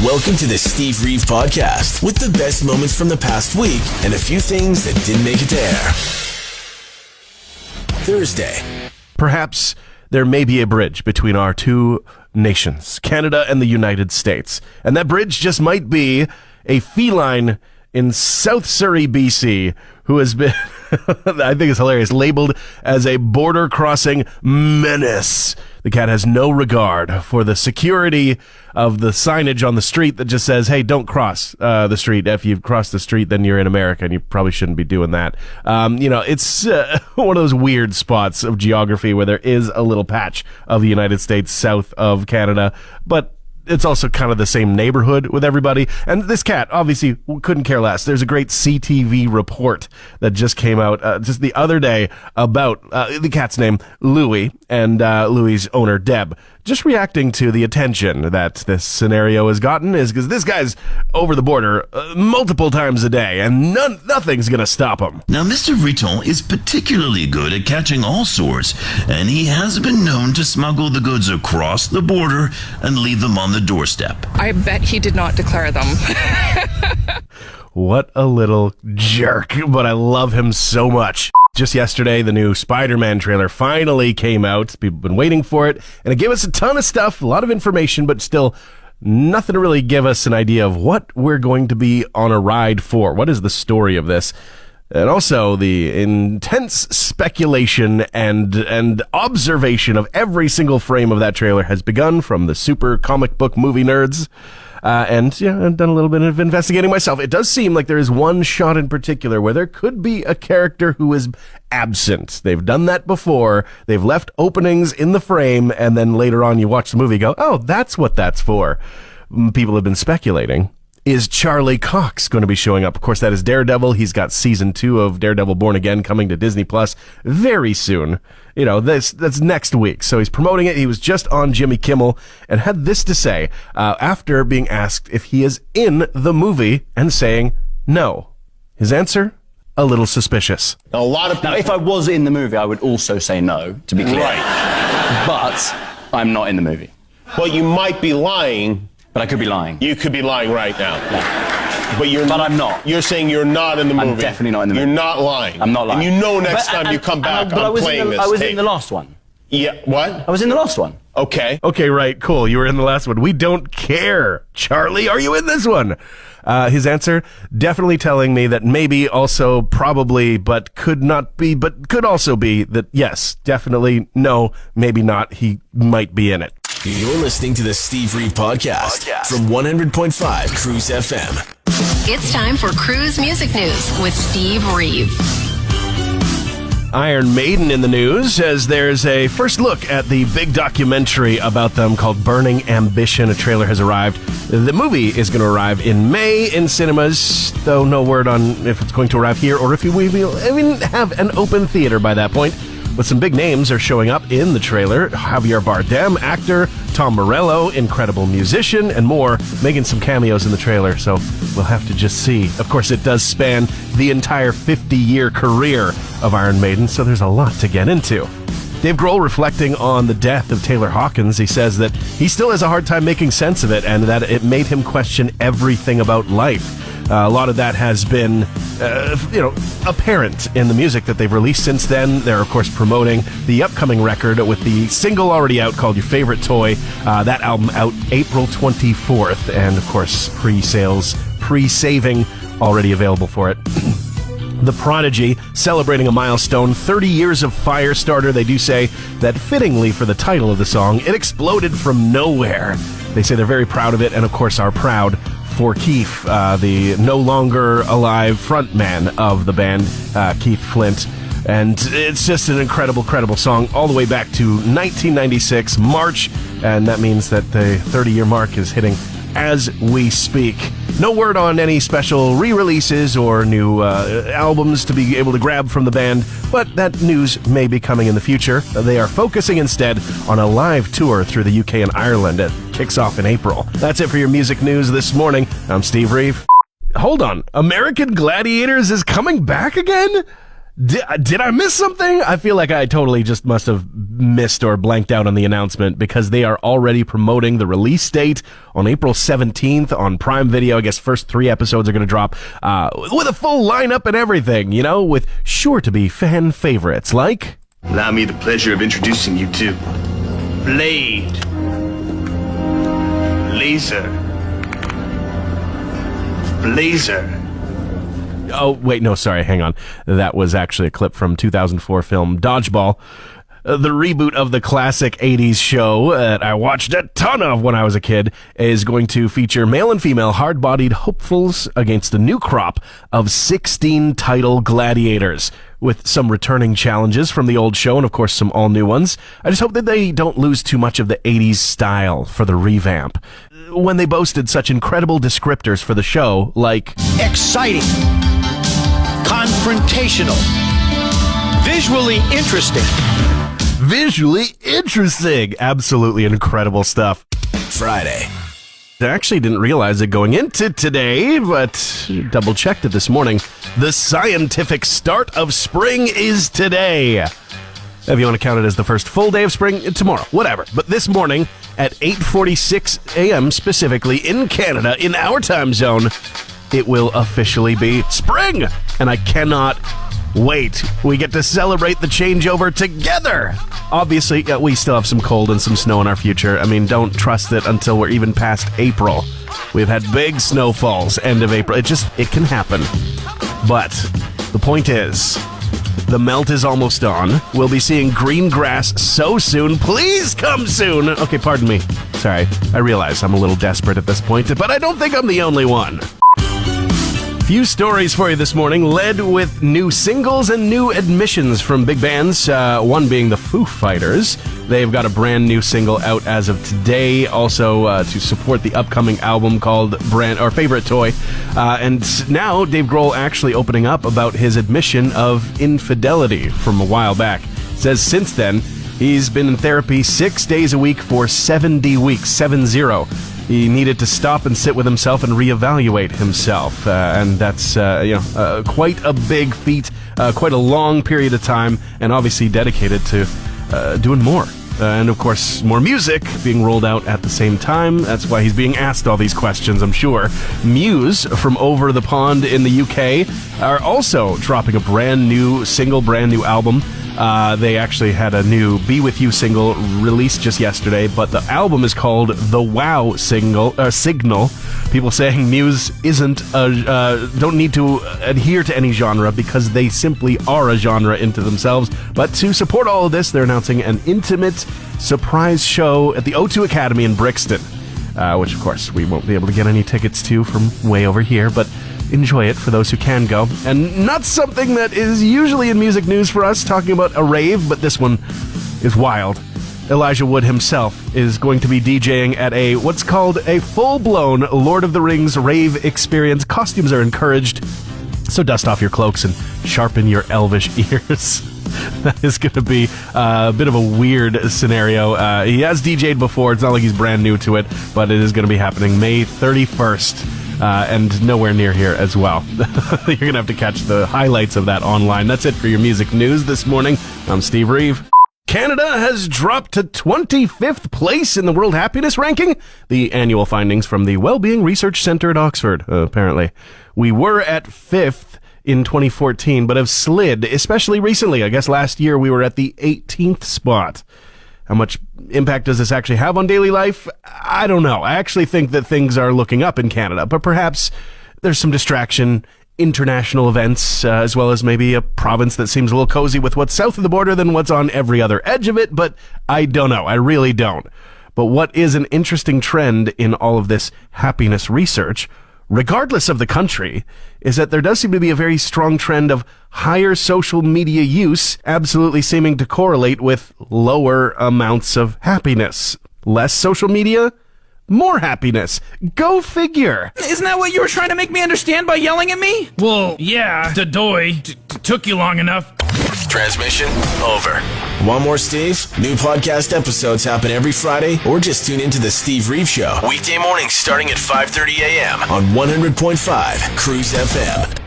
Welcome to the Steve Reeve Podcast with the best moments from the past week and a few things that didn't make it to air. Thursday. Perhaps there may be a bridge between our two nations, Canada and the United States. And that bridge just might be a feline in South Surrey, BC, who has been, I think it's hilarious, labeled as a border-crossing menace. The cat has no regard for the security of the signage on the street that just says, hey, don't cross the street. If you've crossed the street, then you're in America, and you probably shouldn't be doing that. It's one of those weird spots of geography where there is a little patch of the United States south of Canada, but it's also kind of the same neighborhood with everybody. And this cat obviously couldn't care less. There's a great CTV report that just came out just the other day about the cat's name, Louie, and Louie's owner, Deb. Just reacting to the attention that this scenario has gotten is because this guy's over the border multiple times a day, and nothing's going to stop him. Now, Mr. Riton is particularly good at catching all sorts, and he has been known to smuggle the goods across the border and leave them on the doorstep. I bet he did not declare them. What a little jerk, but I love him so much. Just yesterday, the new Spider-Man trailer finally came out. People have been waiting for it, and it gave us a ton of stuff, a lot of information, but still nothing to really give us an idea of what we're going to be on a ride for. What is the story of this? And also the intense speculation and observation of every single frame of that trailer has begun from the super comic book movie nerds. I've done a little bit of investigating myself. It does seem like there is one shot in particular where there could be a character who is absent. They've done that before. They've left openings in the frame, and then later on you watch the movie and go, oh, that's what that's for. People have been speculating. Is Charlie Cox going to be showing up? Of course, that is Daredevil. He's got season 2 of Daredevil Born Again coming to Disney Plus very soon. That's next week. So he's promoting it. He was just on Jimmy Kimmel and had this to say after being asked if he is in the movie and saying no. His answer? A little suspicious. A lot of people... Now, if I was in the movie, I would also say no, to be clear. Right. But I'm not in the movie. Well, you might be lying. But I could be lying. You could be lying right now. No. But I'm not. You're saying you're not in the movie. I'm definitely not in the movie. You're not lying. I'm not lying. And you know next time you come back, I'm playing this I was tape. in the last one. Yeah, what? I was in the last one. Okay. Okay, right, cool. You were in the last one. We don't care. Charlie, are you in this one? His answer, definitely telling me that maybe, also, probably, but could not be, but could also be that yes, definitely, no, maybe not. He might be in it. You're listening to the Steve Reeve Podcast from 100.5 Cruz FM. It's time for Cruz Music News with Steve Reeve. Iron Maiden in the news as there's a first look at the big documentary about them called Burning Ambition. A trailer has arrived. The movie is going to arrive in May in cinemas, though no word on if it's going to arrive here or if we will even have an open theater by that point. But some big names are showing up in the trailer. Javier Bardem, actor, Tom Morello, incredible musician, and more, making some cameos in the trailer, so we'll have to just see. Of course, it does span the entire 50-year career of Iron Maiden, so there's a lot to get into. Dave Grohl reflecting on the death of Taylor Hawkins, he says that he still has a hard time making sense of it and that it made him question everything about life. A lot of that has been, apparent in the music that they've released since then. They're, of course, promoting the upcoming record with the single already out called Your Favorite Toy. That album out April 24th. And, of course, pre-saving already available for it. The Prodigy, celebrating a milestone, 30 years of Firestarter. They do say that fittingly for the title of the song, it exploded from nowhere. They say they're very proud of it and, of course, are proud for Keith, the no longer alive frontman of the band, Keith Flint. And it's just an incredible song all the way back to 1996, March, and that means that the 30-year mark is hitting as we speak. No word on any special re-releases or new albums to be able to grab from the band, but that news may be coming in the future. They are focusing instead on a live tour through the UK and Ireland. It kicks off in April. That's it for your music news this morning. I'm Steve Reeve. Hold on. American Gladiators is coming back again? Did I miss something? I feel like I totally just must have missed or blanked out on the announcement, because they are already promoting the release date on April 17th on Prime Video. I guess first 3 episodes are going to drop with a full lineup and everything, with sure to be fan favorites like... Allow me the pleasure of introducing you to Blade, Laser, Blazer. Oh, wait, no, sorry, hang on. That was actually a clip from 2004 film Dodgeball, the reboot of the classic 80s show that I watched a ton of when I was a kid. Is going to feature male and female hard-bodied hopefuls against a new crop of 16 title gladiators, with some returning challenges from the old show and, of course, some all-new ones. I just hope that they don't lose too much of the 80s style for the revamp, when they boasted such incredible descriptors for the show, like... exciting, confrontational, visually interesting. Visually interesting. Absolutely incredible stuff. Friday. I actually didn't realize it going into today, but double-checked it this morning. The scientific start of spring is today. If you want to count it as the first full day of spring, tomorrow, whatever. But this morning at 8:46 a.m. specifically in Canada, in our time zone, it will officially be spring. And I cannot wait. We get to celebrate the changeover together. Obviously, we still have some cold and some snow in our future. I mean, don't trust it until we're even past April. We've had big snowfalls end of April. It can happen. But the point is, the melt is almost on. We'll be seeing green grass so soon. Please come soon. Okay, pardon me. Sorry. I realize I'm a little desperate at this point, but I don't think I'm the only one. Few stories for you this morning, led with new singles and new admissions from big bands, one being the Foo Fighters. They've got a brand new single out as of today, also to support the upcoming album called Favorite Toy. And now Dave Grohl actually opening up about his admission of infidelity from a while back. Says since then, he's been in therapy 6 days a week for 70 weeks, 70. He needed to stop and sit with himself and reevaluate himself. And that's, quite a big feat, quite a long period of time, and obviously dedicated to doing more. And, of course, more music being rolled out at the same time. That's why he's being asked all these questions, I'm sure. Muse from over the pond in the UK are also dropping a brand new single, brand new album. They actually had a new Be With You single released just yesterday, but the album is called The Wow Signal. People saying Muse don't need to adhere to any genre because they simply are a genre into themselves. But to support all of this, they're announcing an intimate surprise show at the O2 Academy in Brixton, which of course we won't be able to get any tickets to from way over here, but enjoy it for those who can go. And not something that is usually in music news for us, talking about a rave, but this one is wild. Elijah Wood himself is going to be DJing at what's called a full-blown Lord of the Rings rave experience. Costumes are encouraged, so dust off your cloaks and sharpen your elvish ears. That is going to be a bit of a weird scenario. He has DJ'd before. It's not like he's brand new to it, but it is going to be happening May 31st. And nowhere near here as well. You're going to have to catch the highlights of that online. That's it for your music news this morning. I'm Steve Reeve. Canada has dropped to 25th place in the World Happiness Ranking. The annual findings from the Wellbeing Research Centre at Oxford, apparently. We were at 5th in 2014, but have slid, especially recently. I guess last year we were at the 18th spot. How much impact does this actually have on daily life? I don't know. I actually think that things are looking up in Canada, but perhaps there's some distraction, international events, as well as maybe a province that seems a little cozy with what's south of the border than what's on every other edge of it, but I don't know. I really don't. But what is an interesting trend in all of this happiness research, regardless of the country, is that there does seem to be a very strong trend of higher social media use absolutely seeming to correlate with lower amounts of happiness. Less social media, more happiness. Go figure. Isn't that what you were trying to make me understand by yelling at me? Well, yeah, the doy took you long enough. Transmission over. Want more Steve? New podcast episodes happen every Friday, or just tune into the Steve Reeve Show. Weekday mornings starting at 5:30 a.m. on 100.5 Cruz FM.